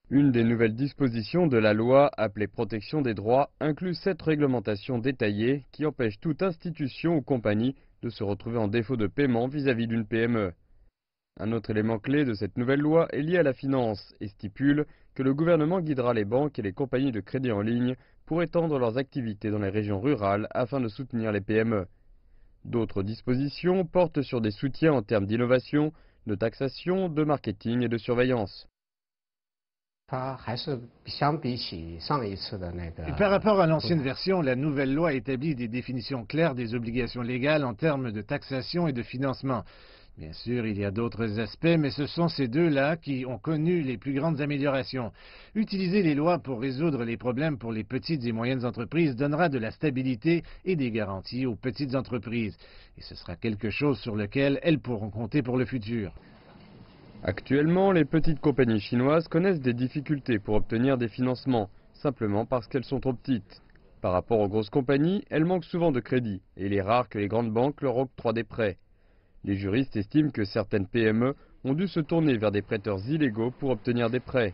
Une des nouvelles dispositions de la loi appelée protection des droits inclut 7 réglementations détaillées qui empêchent toute institution ou compagnie de se retrouver en défaut de paiement vis-à-vis d'une PME. Un autre élément clé de cette nouvelle loi est lié à la finance et stipule que le gouvernement guidera les banques et les compagnies de crédit en ligne pour étendre leurs activités dans les régions rurales afin de soutenir les PME. D'autres dispositions portent sur des soutiens en termes d'innovation, de taxation, de marketing et de surveillance. Et par rapport à l'ancienne version, la nouvelle loi établit des définitions claires des obligations légales en termes de taxation et de financement. Bien sûr, il y a d'autres aspects, mais ce sont ces deux-là qui ont connu les plus grandes améliorations. Utiliser les lois pour résoudre les problèmes pour les petites et moyennes entreprises donnera de la stabilité et des garanties aux petites entreprises. Et ce sera quelque chose sur lequel elles pourront compter pour le futur. Actuellement, les petites compagnies chinoises connaissent des difficultés pour obtenir des financements, simplement parce qu'elles sont trop petites. Par rapport aux grosses compagnies, elles manquent souvent de crédit, et il est rare que les grandes banques leur octroient des prêts. Les juristes estiment que certaines PME ont dû se tourner vers des prêteurs illégaux pour obtenir des prêts.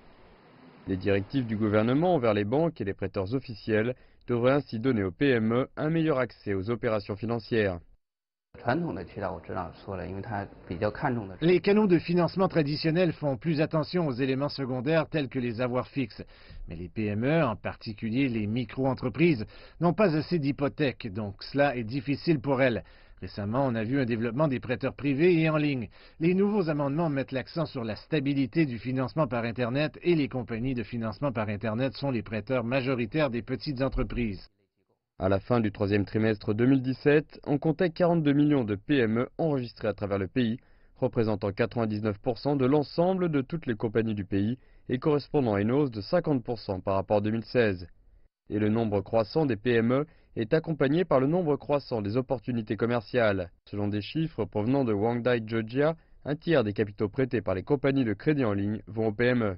Les directives du gouvernement envers les banques et les prêteurs officiels devraient ainsi donner aux PME un meilleur accès aux opérations financières. Les canaux de financement traditionnels font plus attention aux éléments secondaires tels que les avoirs fixes. Mais les PME, en particulier les micro-entreprises, n'ont pas assez d'hypothèques, donc cela est difficile pour elles. Récemment, on a vu un développement des prêteurs privés et en ligne. Les nouveaux amendements mettent l'accent sur la stabilité du financement par Internet et les compagnies de financement par Internet sont les prêteurs majoritaires des petites entreprises. À la fin du troisième trimestre 2017, on comptait 42 millions de PME enregistrées à travers le pays, représentant 99% de l'ensemble de toutes les compagnies du pays et correspondant à une hausse de 50% par rapport à 2016. Et le nombre croissant des PME est accompagné par le nombre croissant des opportunités commerciales. Selon des chiffres provenant de Wangdai Georgia, un tiers des capitaux prêtés par les compagnies de crédit en ligne vont aux PME.